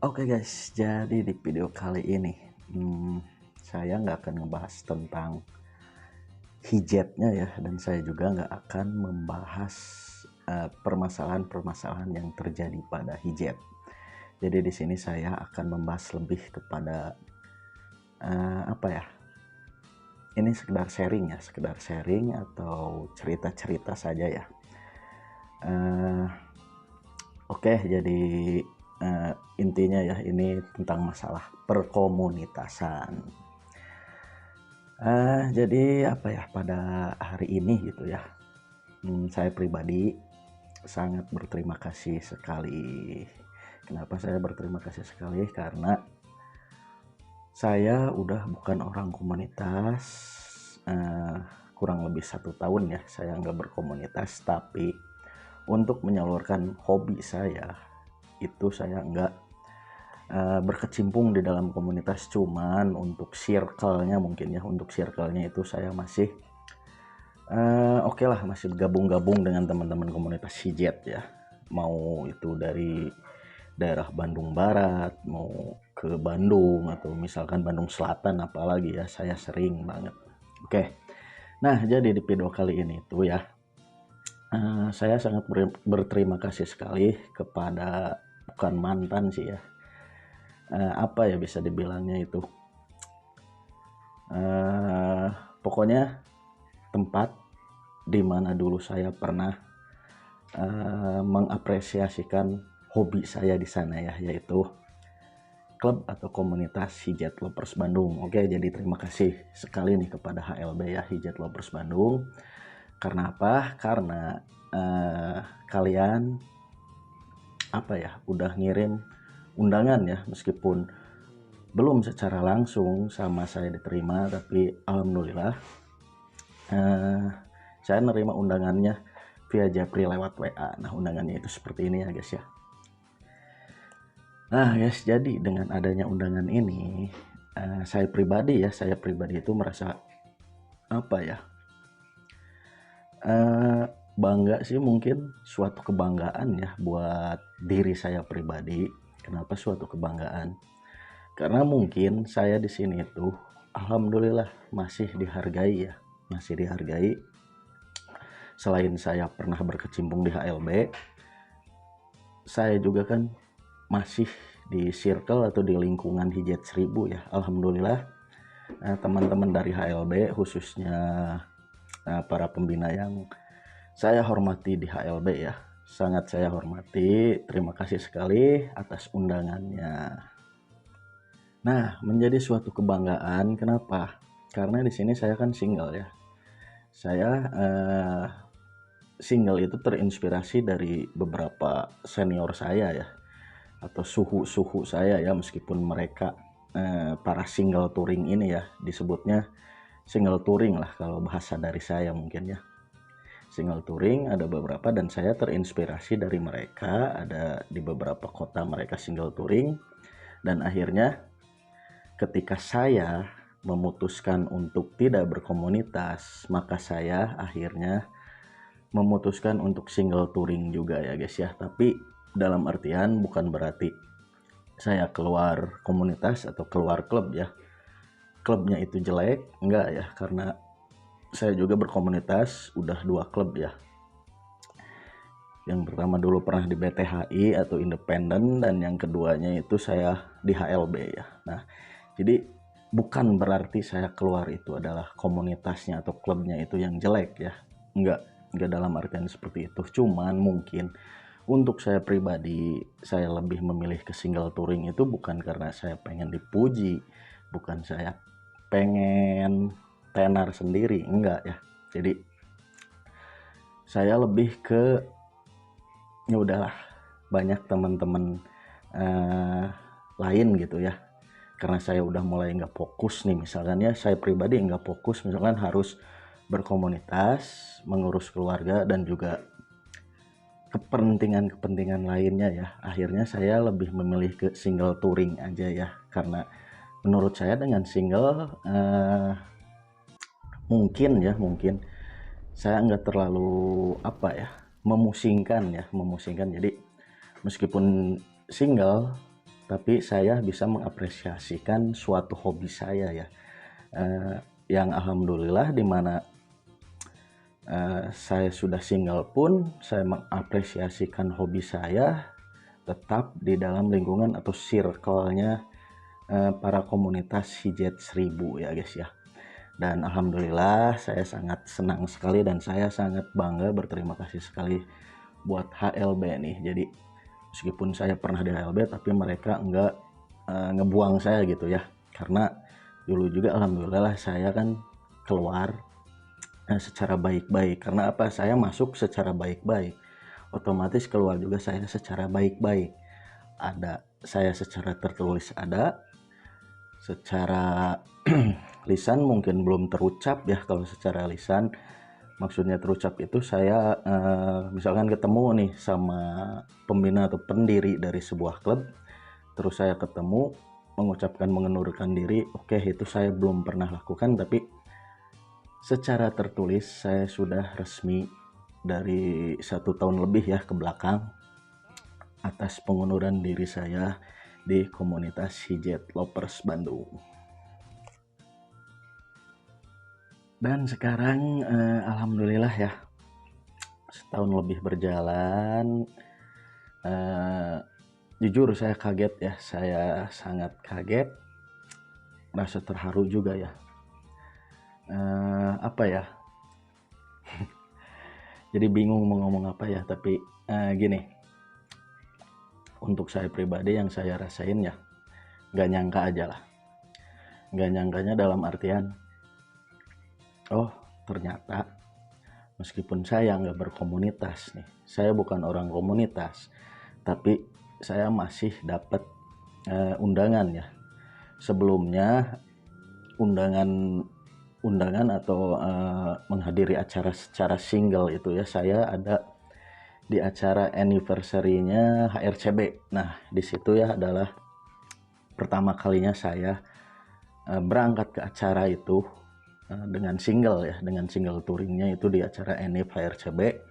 Oke guys, jadi di video kali ini saya nggak akan ngebahas tentang hijabnya ya, dan saya juga nggak akan membahas permasalahan-permasalahan yang terjadi pada hijab. Jadi di sini saya akan membahas lebih kepada apa ya? Ini sekedar sharing atau cerita-cerita saja ya. Oke, jadi intinya ya ini tentang masalah perkomunitasan. Jadi apa ya, pada hari ini gitu ya, saya pribadi sangat berterima kasih sekali. Kenapa saya berterima kasih sekali? Karena saya udah bukan orang komunitas, kurang lebih 1 tahun ya saya nggak berkomunitas, tapi untuk menyalurkan hobi saya itu saya nggak berkecimpung di dalam komunitas. Cuman untuk circle-nya mungkin ya, untuk circle-nya itu saya masih oke lah, masih gabung-gabung dengan teman-teman komunitas hijab ya, mau itu dari daerah Bandung Barat, mau ke Bandung atau misalkan Bandung Selatan, apalagi ya saya sering banget. Oke, nah jadi di video kali ini tuh ya, saya sangat berterima kasih sekali kepada, bukan mantan sih ya, apa ya bisa dibilangnya itu, pokoknya tempat di mana dulu saya pernah mengapresiasikan hobi saya di sana ya, yaitu klub atau komunitas Hijat Lovers Bandung. Oke, jadi terima kasih sekali nih kepada HLB ya, Hijat Lovers Bandung. Karena apa? Karena kalian apa ya, udah ngirim undangan ya, meskipun belum secara langsung sama saya diterima, tapi alhamdulillah saya nerima undangannya via Japri lewat WA. Nah, undangannya itu seperti ini ya guys ya. Nah guys, jadi dengan adanya undangan ini, saya pribadi itu merasa apa ya, bangga sih, mungkin suatu kebanggaan ya buat diri saya pribadi. Kenapa suatu kebanggaan? Karena mungkin saya di sini itu alhamdulillah masih dihargai ya, masih dihargai. Selain saya pernah berkecimpung di HLB, saya juga kan masih di circle atau di lingkungan Hijat 1000 ya. Alhamdulillah teman-teman dari HLB, khususnya para pembina yang saya hormati di HLB ya, sangat saya hormati. Terima kasih sekali atas undangannya. Nah, menjadi suatu kebanggaan. Kenapa? Karena di sini saya kan single ya. Saya single itu terinspirasi dari beberapa senior saya ya, atau suhu-suhu saya ya, meskipun mereka para single touring ini ya, disebutnya single touring lah kalau bahasa dari saya mungkin ya. Single touring ada beberapa, dan saya terinspirasi dari mereka. Ada di beberapa kota mereka single touring, dan akhirnya ketika saya memutuskan untuk tidak berkomunitas, maka saya akhirnya memutuskan untuk single touring juga ya guys ya. Tapi dalam artian bukan berarti saya keluar komunitas atau keluar klub ya, klubnya itu jelek, enggak ya, karena saya juga berkomunitas udah 2 klub ya. Yang pertama dulu pernah di BTHI atau independen, dan yang keduanya itu saya di HLB ya. Nah, jadi bukan berarti saya keluar itu adalah komunitasnya atau klubnya itu yang jelek ya. Enggak dalam artian seperti itu. Cuman mungkin untuk saya pribadi, saya lebih memilih ke single touring itu bukan karena saya pengen dipuji, bukan saya pengen tenar sendiri, enggak ya. Jadi saya lebih ke, ya udahlah, banyak teman-teman lain gitu ya. Karena saya udah mulai nggak fokus nih, misalkan ya, saya pribadi nggak fokus misalkan harus berkomunitas, mengurus keluarga, dan juga kepentingan-kepentingan lainnya ya. Akhirnya saya lebih memilih ke single touring aja ya, karena menurut saya dengan single mungkin saya nggak terlalu apa ya, memusingkan. Jadi meskipun single tapi saya bisa mengapresiasikan suatu hobi saya ya, yang alhamdulillah dimana saya sudah single pun saya mengapresiasikan hobi saya tetap di dalam lingkungan atau circle-nya para komunitas Hijet 1000 ya guys ya. Dan alhamdulillah saya sangat senang sekali dan saya sangat bangga, berterima kasih sekali buat HLB nih. Jadi meskipun saya pernah di HLB tapi mereka enggak ngebuang saya gitu ya, karena dulu juga alhamdulillah saya kan keluar secara baik-baik. Karena apa? Saya masuk secara baik-baik, otomatis keluar juga saya secara baik-baik. Ada saya secara tertulis, ada secara lisan mungkin belum terucap ya. Kalau secara lisan maksudnya terucap itu saya misalkan ketemu nih sama pembina atau pendiri dari sebuah klub, terus saya ketemu mengucapkan mengundurkan diri, oke, itu saya belum pernah lakukan, tapi secara tertulis saya sudah resmi dari 1 tahun lebih ya ke belakang atas pengunduran diri saya di komunitas Hijet Lovers Bandung. Dan sekarang alhamdulillah ya, setahun lebih berjalan, jujur saya kaget ya, saya sangat kaget, merasa terharu juga ya. Apa ya, jadi bingung mau ngomong apa ya, tapi gini, untuk saya pribadi yang saya rasain ya, gak nyangka aja lah. Gak nyangkanya dalam artian, oh ternyata meskipun saya nggak berkomunitas nih, saya bukan orang komunitas, tapi saya masih dapat undangan ya. Sebelumnya undangan atau menghadiri acara secara single itu ya, saya ada di acara anniversary-nya HRCB. Nah di situ ya adalah pertama kalinya saya berangkat ke acara itu dengan single ya, dengan single touringnya itu di acara Enif HRCB.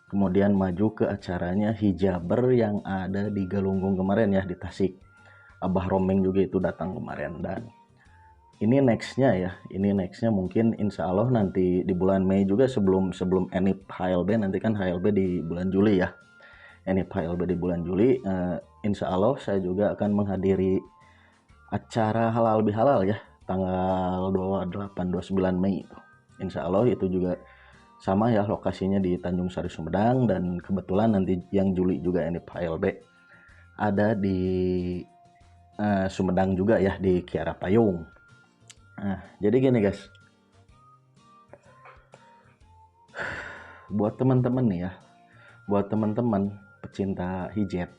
Kemudian maju ke acaranya Hijaber yang ada di Galunggung kemarin ya, di Tasik. Abah Romeng juga itu datang kemarin. Dan ini nextnya mungkin insya Allah nanti di bulan Mei juga, sebelum Enif HLB, nanti kan HLB di bulan Juli ya. Enif HLB di bulan Juli, insya Allah saya juga akan menghadiri acara halal bihalal ya, tanggal 28-29 Mei itu. Insya Allah itu juga sama ya, lokasinya di Tanjung Sari Sumedang, dan kebetulan nanti yang Juli juga ini HLB ada di Sumedang juga ya, di Kiara Payung. Nah, jadi gini guys, buat teman-teman nih ya, buat teman-teman pecinta hijet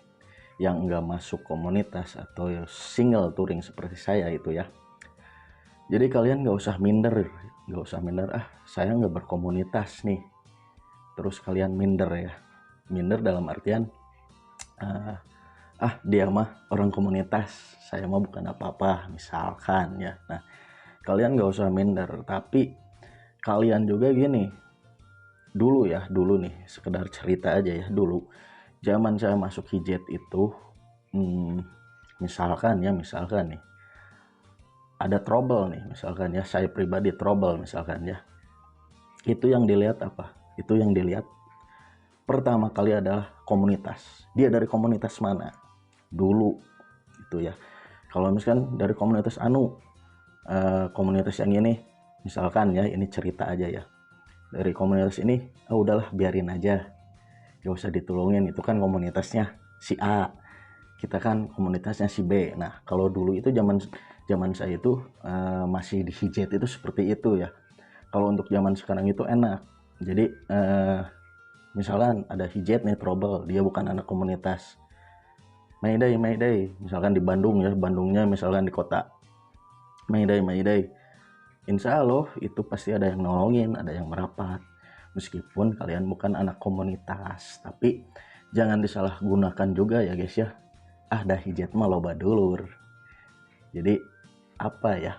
yang enggak masuk komunitas atau single touring seperti saya itu ya, jadi kalian nggak usah minder, saya nggak berkomunitas nih, terus kalian minder ya. Minder dalam artian dia mah orang komunitas, saya mah bukan apa-apa misalkan ya. Nah kalian nggak usah minder, tapi kalian juga gini, dulu nih sekedar cerita aja ya, dulu zaman saya masuk hijet itu misalkan nih ada trouble nih, misalkan ya, saya pribadi trouble misalkan ya, itu yang dilihat apa? Itu yang dilihat pertama kali adalah komunitas. Dia dari komunitas mana dulu itu ya. Kalau misalkan dari komunitas komunitas yang ini, misalkan ya, ini cerita aja ya, dari komunitas ini, udahlah biarin aja, gak usah ditolongin, itu kan komunitasnya si A, kita kan komunitasnya si B. Nah kalau dulu itu zaman saya itu masih di hijet itu seperti itu ya. Kalau untuk zaman sekarang itu enak, jadi misalkan ada hijet nih trouble, dia bukan anak komunitas, Mayday misalkan di Bandung ya, Bandungnya misalkan di kota, Mayday, insya Allah itu pasti ada yang nolongin, ada yang merapat, meskipun kalian bukan anak komunitas. Tapi jangan disalahgunakan juga ya guys ya, dah hijet mah loba dulur. Jadi apa ya,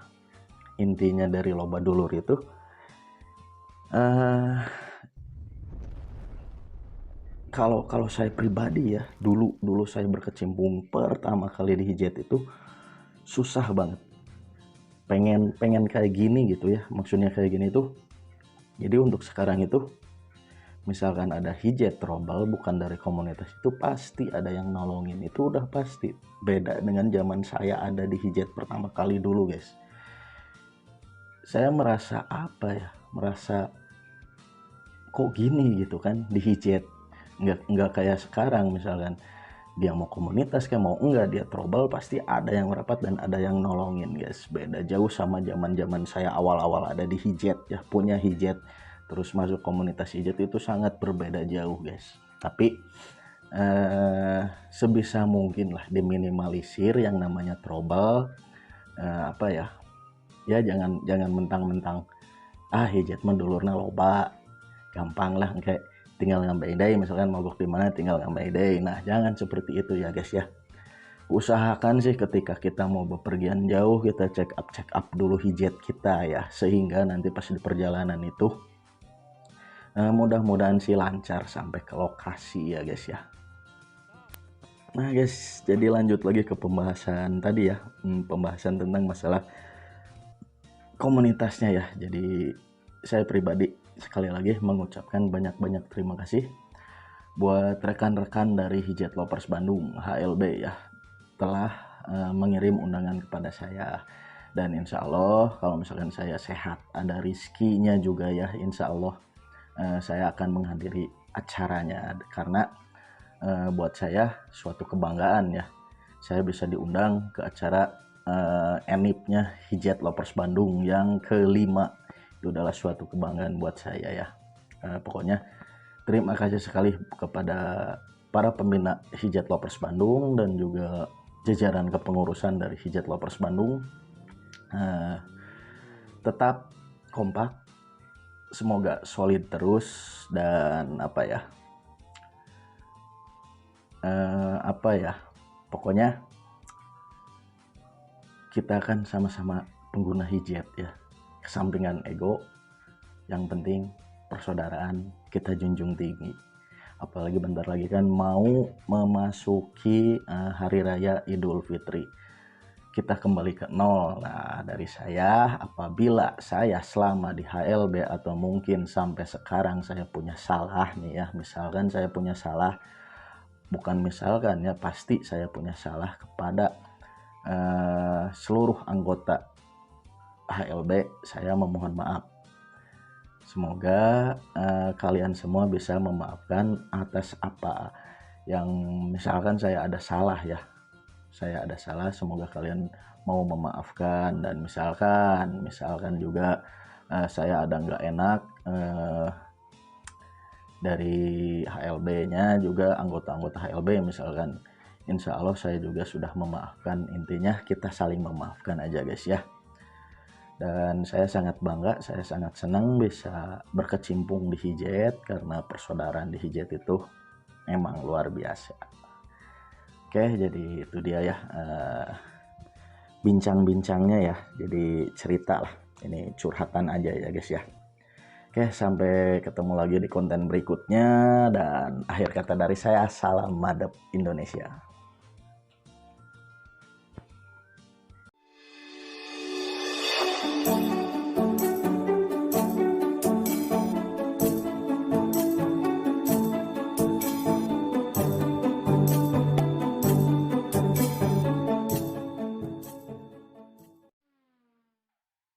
intinya dari loba dulur itu kalau saya pribadi ya, dulu saya berkecimpung pertama kali di hijab itu susah banget. Pengen kayak gini gitu ya. Maksudnya kayak gini tuh. Jadi untuk sekarang itu misalkan ada hijab trouble bukan dari komunitas itu pasti ada yang nolongin, itu udah pasti. Beda dengan zaman saya ada di hijab pertama kali dulu guys. Saya merasa apa ya, merasa kok gini gitu kan di hijab, nggak kayak sekarang. Misalkan dia mau komunitas kayak mau enggak, dia trouble pasti ada yang merapat dan ada yang nolongin guys. Beda jauh sama zaman saya awal-awal ada di hijab ya, punya hijab terus masuk komunitas hijab, itu sangat berbeda jauh guys. Tapi sebisa mungkin lah diminimalisir yang namanya trouble. Apa ya, jangan mentang-mentang hijab mah dulurna loba, gampang lah kayak tinggal ngambil day, misalkan mogok di mana tinggal ngambil day. Nah, jangan seperti itu ya guys ya. Usahakan sih ketika kita mau bepergian jauh kita check up dulu hijab kita ya, sehingga nanti pas di perjalanan itu mudah-mudahan sih lancar sampai ke lokasi ya guys ya. Nah guys, jadi lanjut lagi ke pembahasan tadi ya, pembahasan tentang masalah komunitasnya ya. Jadi saya pribadi sekali lagi mengucapkan banyak-banyak terima kasih buat rekan-rekan dari Hijab Lovers Bandung HLB ya, telah mengirim undangan kepada saya. Dan insya Allah kalau misalkan saya sehat, ada rizkinya juga ya, insya Allah saya akan menghadiri acaranya. Karena buat saya suatu kebanggaan ya, saya bisa diundang ke acara ENIP-nya Hijab Lovers Bandung yang kelima. Itu adalah suatu kebanggaan buat saya ya. Pokoknya terima kasih sekali kepada para pembina Hijab Lovers Bandung dan juga jajaran kepengurusan dari Hijab Lovers Bandung. Tetap kompak, semoga solid terus, dan pokoknya kita kan sama-sama pengguna hijab ya, kesampingan ego, yang penting persaudaraan kita junjung tinggi. Apalagi bentar lagi kan mau memasuki hari raya Idul Fitri, kita kembali ke nol. Nah, dari saya, apabila saya selama di HLB atau mungkin sampai sekarang saya punya salah nih ya, misalkan saya punya salah, bukan misalkan ya, pasti saya punya salah kepada seluruh anggota HLB, saya memohon maaf. Semoga kalian semua bisa memaafkan atas apa yang misalkan saya ada salah ya. Saya ada salah, semoga kalian mau memaafkan. Dan misalkan juga saya ada nggak enak dari HLB-nya juga, anggota-anggota HLB misalkan, insya Allah saya juga sudah memaafkan. Intinya kita saling memaafkan aja guys ya. Dan saya sangat bangga, saya sangat senang bisa berkecimpung di hijab, karena persaudaraan di hijab itu memang luar biasa. Oke, jadi itu dia ya bincang-bincangnya ya, jadi cerita lah, ini curhatan aja ya guys ya. Oke, sampai ketemu lagi di konten berikutnya, dan akhir kata dari saya, salam madep Indonesia.